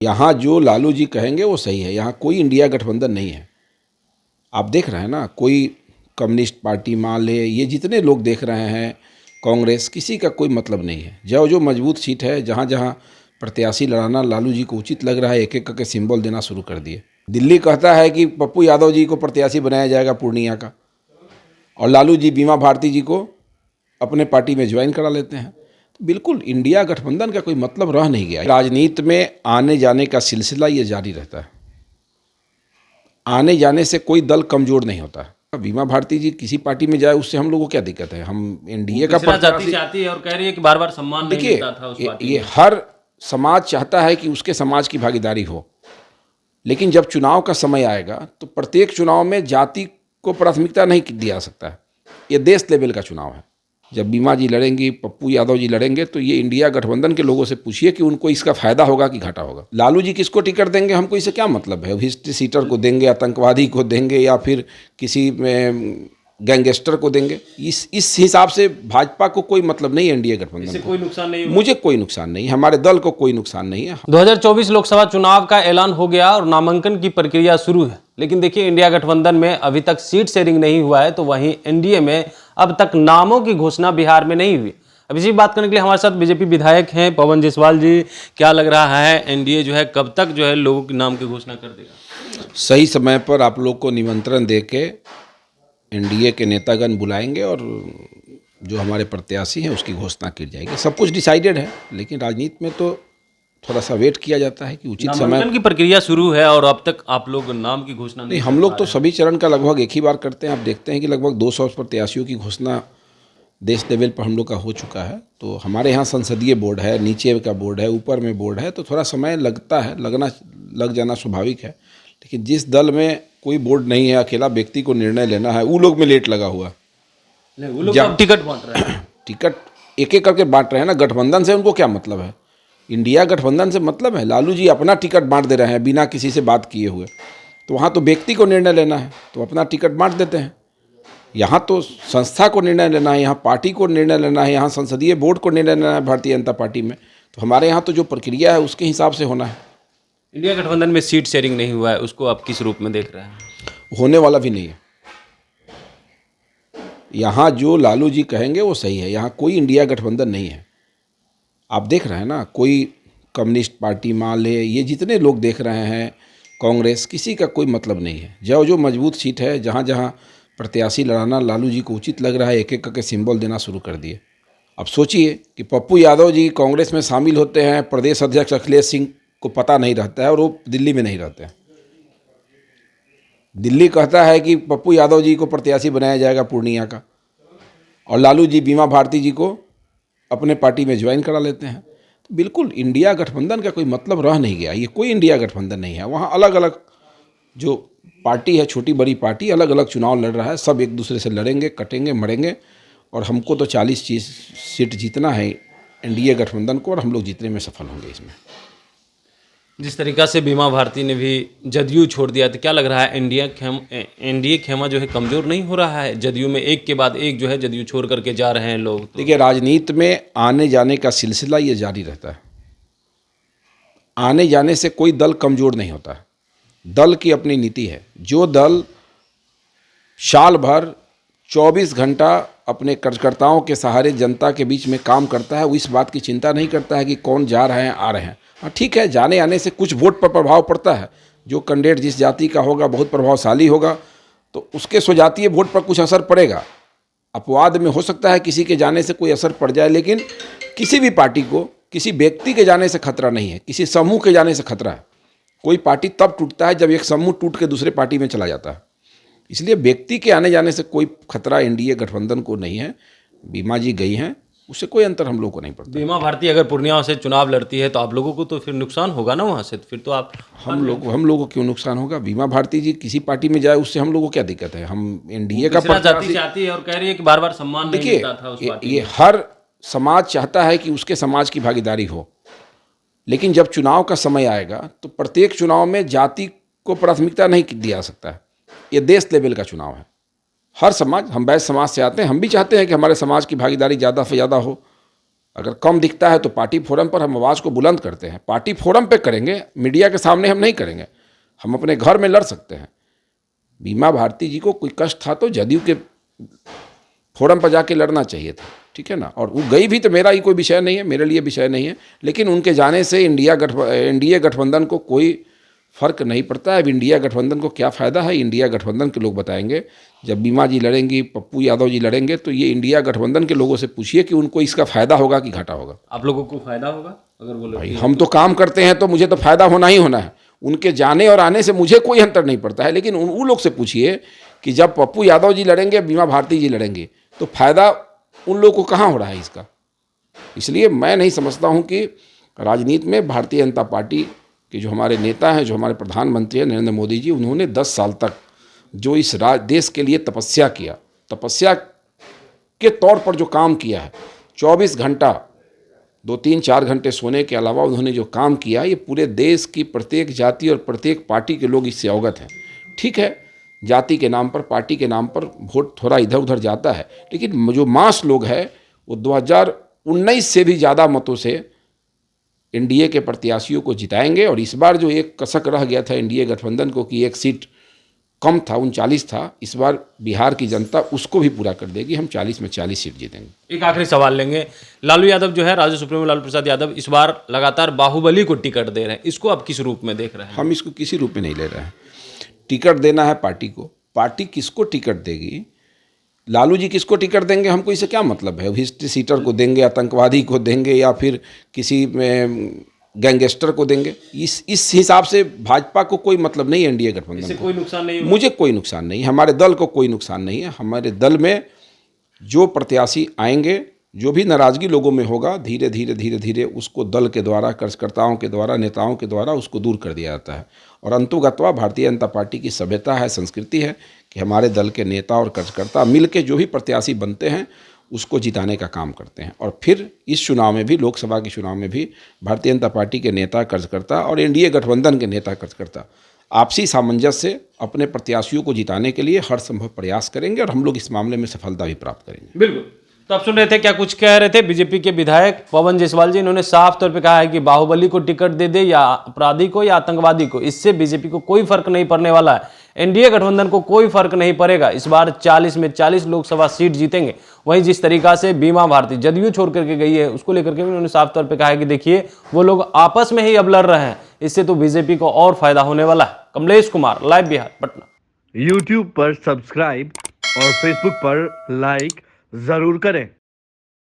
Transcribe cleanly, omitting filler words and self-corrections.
यहाँ जो लालू जी कहेंगे वो सही है। यहाँ कोई इंडिया गठबंधन नहीं है। आप देख रहे हैं ना, कोई कम्युनिस्ट पार्टी मान ले, ये जितने लोग देख रहे हैं, कांग्रेस, किसी का कोई मतलब नहीं है। जो मजबूत सीट है, जहाँ जहाँ प्रत्याशी लड़ाना लालू जी को उचित लग रहा है, एक एक करके सिंबल देना शुरू कर दिए। दिल्ली कहता है कि पप्पू यादव जी को प्रत्याशी बनाया जाएगा पूर्णिया का, और लालू जी बीमा भारती जी को अपने पार्टी में ज्वाइन करा लेते हैं। तो बिल्कुल इंडिया गठबंधन का कोई मतलब रह नहीं गया। राजनीति में आने जाने का सिलसिला ये जारी रहता है। आने जाने से कोई दल कमज़ोर नहीं होता है। बीमा भारती जी किसी पार्टी में जाए, उससे हम लोगों को क्या दिक्कत है? हम एनडीए का प्रत्याशी चाहती है और कह रही है कि बार बार सम्मान नहीं मिलता था उस पार्टी में। ये हर समाज चाहता है कि उसके समाज की भागीदारी हो, लेकिन जब चुनाव का समय आएगा तो प्रत्येक चुनाव में जाति को प्राथमिकता नहीं दिया सकता है। ये देश लेवल का चुनाव है। जब बीमा जी लड़ेंगी, पप्पू यादव जी लड़ेंगे, तो ये इंडिया गठबंधन के लोगों से पूछिए कि उनको इसका फायदा होगा कि घाटा होगा। लालू जी किसको टिकट देंगे, हमको इससे क्या मतलब है? हिस्ट्री सीटर को देंगे, आतंकवादी को देंगे, या फिर किसी गैंगस्टर को देंगे? इस हिसाब से भाजपा को कोई मतलब नहीं है एनडीए गठबंधन को। कोई नुकसान नहीं, मुझे कोई नुकसान नहीं, हमारे दल को कोई नुकसान नहीं है। 2024 लोकसभा चुनाव का ऐलान हो गया और नामांकन की प्रक्रिया शुरू है, लेकिन देखिए इंडिया गठबंधन में अभी तक सीट शेयरिंग नहीं हुआ है, तो वहीं एनडीए में अब तक नामों की घोषणा बिहार में नहीं हुई। अब इसी बात करने के लिए हमारे साथ बीजेपी विधायक हैं पवन जायसवाल जी। क्या लग रहा है एनडीए जो है कब तक जो है लोगों के नाम की घोषणा कर देगा? सही समय पर आप लोग को निमंत्रण देके एनडीए के नेतागण बुलाएंगे और जो हमारे प्रत्याशी हैं उसकी घोषणा की जाएगी। सब कुछ डिसाइडेड है, लेकिन राजनीति में तो थोड़ा सा वेट किया जाता है कि उचित समय की प्रक्रिया शुरू है और अब तक आप लोग नाम की घोषणा नहीं। हम लोग तो सभी चरण का लगभग एक ही बार करते हैं। आप देखते हैं कि लगभग 200 प्रत्याशियों की घोषणा देश लेवल पर हम लोग का हो चुका है। तो हमारे यहाँ संसदीय बोर्ड है, नीचे का बोर्ड है, ऊपर में बोर्ड है, तो थोड़ा समय लगता है, लग जाना स्वाभाविक है। लेकिन जिस दल में कोई बोर्ड नहीं है, अकेला व्यक्ति को निर्णय लेना है, वो लोग में लेट लगा हुआ। वो लोग अब टिकट बांट रहे हैं। टिकट एक एक करके बांट रहे हैं ना। गठबंधन से उनको क्या मतलब है? इंडिया गठबंधन से मतलब है, लालू जी अपना टिकट बांट दे रहे हैं बिना किसी से बात किए हुए। तो वहाँ तो व्यक्ति को निर्णय लेना है, तो अपना टिकट बांट देते हैं। यहाँ तो संस्था को निर्णय लेना है, यहाँ पार्टी को निर्णय लेना है, यहाँ संसदीय बोर्ड को निर्णय लेना है भारतीय जनता पार्टी में। तो हमारे यहाँ तो जो प्रक्रिया है उसके हिसाब से होना है। इंडिया गठबंधन में सीट शेयरिंग नहीं हुआ है, उसको आप किस रूप में देख रहे हैं? होने वाला भी नहीं है। यहाँ जो लालू जी कहेंगे वो सही है। यहाँ कोई इंडिया गठबंधन नहीं है। आप देख रहे हैं ना, कोई कम्युनिस्ट पार्टी मान ले, ये जितने लोग देख रहे हैं, कांग्रेस, किसी का कोई मतलब नहीं है। जो मजबूत सीट है, जहाँ जहाँ प्रत्याशी लड़ाना लालू जी को उचित लग रहा है, एक एक करके सिंबल देना शुरू कर दिए। अब सोचिए कि पप्पू यादव जी कांग्रेस में शामिल होते हैं, प्रदेश अध्यक्ष अखिलेश सिंह को पता नहीं रहता है और वो दिल्ली में नहीं रहते हैं। दिल्ली कहता है कि पप्पू यादव जी को प्रत्याशी बनाया जाएगा पूर्णिया का, और लालू जी बीमा भारती जी को अपने पार्टी में ज्वाइन करा लेते हैं। तो बिल्कुल इंडिया गठबंधन का कोई मतलब रह नहीं गया। ये कोई इंडिया गठबंधन नहीं है। वहाँ अलग अलग जो पार्टी है, छोटी बड़ी पार्टी, अलग अलग चुनाव लड़ रहा है। सब एक दूसरे से लड़ेंगे, कटेंगे, मरेंगे, और हमको तो 40 सीट जीतना है एनडीए गठबंधन को, और हम लोग जीतने में सफल होंगे इसमें। जिस तरीक़ा से बीमा भारती ने भी जदयू छोड़ दिया, तो क्या लग रहा है एनडीए खेमा जो है कमज़ोर नहीं हो रहा है? जदयू में एक के बाद एक जो है जदयू छोड़ करके जा रहे हैं लोग। देखिए, राजनीति में आने जाने का सिलसिला ये जारी रहता है। आने जाने से कोई दल कमज़ोर नहीं होता है। दल की अपनी नीति है। जो दल साल भर 24 घंटा अपने कार्यकर्ताओं के सहारे जनता के बीच में काम करता है, वो इस बात की चिंता नहीं करता है कि कौन जा रहे हैं, आ रहे हैं। हाँ ठीक है, जाने आने से कुछ वोट पर प्रभाव पड़ता है। जो कैंडिडेट जिस जाति का होगा, बहुत प्रभावशाली होगा, तो उसके स्वजातीय वोट पर कुछ असर पड़ेगा। अपवाद में हो सकता है किसी के जाने से कोई असर पड़ जाए, लेकिन किसी भी पार्टी को किसी व्यक्ति के जाने से खतरा नहीं है, किसी समूह के जाने से खतरा है। कोई पार्टी तब टूटता है जब एक समूह टूट के दूसरे पार्टी में चला जाता है। इसलिए व्यक्ति के आने जाने से कोई खतरा एनडीए गठबंधन को नहीं है। बीमा जी गई हैं, उससे कोई अंतर हम लोग को नहीं पड़ता। बीमा भारती अगर पूर्णिया से चुनाव लड़ती है तो आप लोगों को तो फिर नुकसान होगा ना वहाँ से, तो फिर तो आप हम लोगों को क्यों नुकसान होगा? बीमा भारती जी किसी पार्टी में जाए, उससे हम लोगों को क्या दिक्कत है? हम एनडीए का प्रत्याशी चाहती है और कह रही है कि बार बार सम्मान नहीं मिलता था उस पार्टी में। ये हर समाज चाहता है कि उसके समाज की भागीदारी हो, लेकिन जब चुनाव का समय आएगा तो प्रत्येक चुनाव में जाति को प्राथमिकता नहीं दिया सकता है। ये देश लेवल का चुनाव है। हर समाज, हम वैश्य समाज से आते हैं, हम भी चाहते हैं कि हमारे समाज की भागीदारी ज़्यादा से ज़्यादा हो। अगर कम दिखता है तो पार्टी फोरम पर हम आवाज़ को बुलंद करते हैं, पार्टी फोरम पे करेंगे, मीडिया के सामने हम नहीं करेंगे। हम अपने घर में लड़ सकते हैं। बीमा भारती जी को कोई कष्ट था तो जदयू के फोरम पर जाके लड़ना चाहिए था, ठीक है ना। और वो गई भी तो मेरा ही कोई विषय नहीं है, मेरे लिए विषय नहीं है, लेकिन उनके जाने से एनडीए गठबंधन को कोई फर्क नहीं पड़ता है। अब इंडिया गठबंधन को क्या फ़ायदा है, इंडिया गठबंधन के लोग बताएंगे। जब बीमा जी लड़ेंगी, पप्पू यादव जी लड़ेंगे, तो ये इंडिया गठबंधन के लोगों से पूछिए कि उनको इसका फ़ायदा होगा कि घाटा होगा। आप लोगों को फायदा होगा अगर वो लोग? भाई हम तो काम करते हैं तो मुझे तो फ़ायदा होना ही होना है। उनके जाने और आने से मुझे कोई अंतर नहीं पड़ता है, लेकिन उन लोग से पूछिए कि जब पप्पू यादव जी लड़ेंगे, बीमा भारती जी लड़ेंगे, तो फ़ायदा उन लोगों को कहाँ हो रहा है इसका। इसलिए मैं नहीं समझता हूँ कि राजनीति में भारतीय जनता पार्टी के जो हमारे नेता हैं, जो हमारे प्रधानमंत्री हैं नरेंद्र मोदी जी, उन्होंने 10 साल तक जो इस देश के लिए तपस्या किया, तपस्या के तौर पर जो काम किया है, 24 घंटा 2-3-4 घंटे सोने के अलावा उन्होंने जो काम किया, ये पूरे देश की प्रत्येक जाति और प्रत्येक पार्टी के लोग इससे अवगत हैं। ठीक है, जाति के नाम पर, पार्टी के नाम पर वोट थोड़ा इधर उधर जाता है, लेकिन जो मास लोग हैं वो 2019 से भी ज़्यादा मतों से एनडीए के प्रत्याशियों को जिताएंगे। और इस बार जो एक कसक रह गया था एनडीए गठबंधन को कि एक सीट कम था, 39 था, इस बार बिहार की जनता उसको भी पूरा कर देगी। हम 40 में 40 सीट जीतेंगे। एक आखिरी सवाल लेंगे। लालू यादव जो है, राज्य सुप्रीमो लालू प्रसाद यादव, इस बार लगातार बाहुबली को टिकट दे रहे हैं, इसको आप किस रूप में देख रहे हैं? हम इसको किसी रूप में नहीं ले रहे हैं। टिकट देना है पार्टी को, पार्टी किसको टिकट देगी, लालू जी किसको टिकट देंगे, हमको इससे क्या मतलब है। हिस्ट्री सीटर को देंगे, आतंकवादी को देंगे, या फिर किसी गैंगस्टर को देंगे, इस हिसाब से भाजपा को कोई मतलब नहीं है। एनडीए गठबंधन इससे को कोई नुकसान नहीं होगा? मुझे कोई नुकसान नहीं, हमारे दल को कोई नुकसान नहीं है। हमारे दल में जो प्रत्याशी आएंगे, जो भी नाराज़गी लोगों में होगा, धीरे धीरे उसको दल के द्वारा, कार्यकर्ताओं के द्वारा, नेताओं के द्वारा उसको दूर कर दिया जाता है। और अंतुगत्वा भारतीय जनता पार्टी की सभ्यता है, संस्कृति है कि हमारे दल के नेता और कार्यकर्ता मिलकर जो भी प्रत्याशी बनते हैं उसको जिताने का काम करते हैं। और फिर इस चुनाव में भी, लोकसभा के चुनाव में भी, भारतीय जनता पार्टी के नेता कार्यकर्ता और एनडीए गठबंधन के नेता कार्यकर्ता आपसी सामंजस्य से अपने प्रत्याशियों को जिताने के लिए हर संभव प्रयास करेंगे, और हम लोग इस मामले में सफलता भी प्राप्त करेंगे। बिल्कुल। तो आप सुन रहे थे क्या कुछ कह रहे थे बीजेपी के विधायक पवन जायसवाल जी। इन्होंने साफ तौर पे कहा है कि बाहुबली को टिकट दे दे, या अपराधी को या आतंकवादी को, इससे बीजेपी को कोई फर्क नहीं पड़ने वाला है। एनडीए गठबंधन को कोई फर्क नहीं पड़ेगा। इस बार 40 में 40 लोकसभा सीट जीतेंगे। वहीं जिस तरीका से बीमा भारती जदयू छोड़ करके गई है, उसको लेकर के उन्होंने साफ तौर पर कहा है कि देखिए वो लोग आपस में ही अब लड़ रहे हैं, इससे तो बीजेपी को और फायदा होने वाला है। कमलेश कुमार, लाइव बिहार, पटना। यूट्यूब पर सब्सक्राइब और फेसबुक पर लाइक जरूर करें।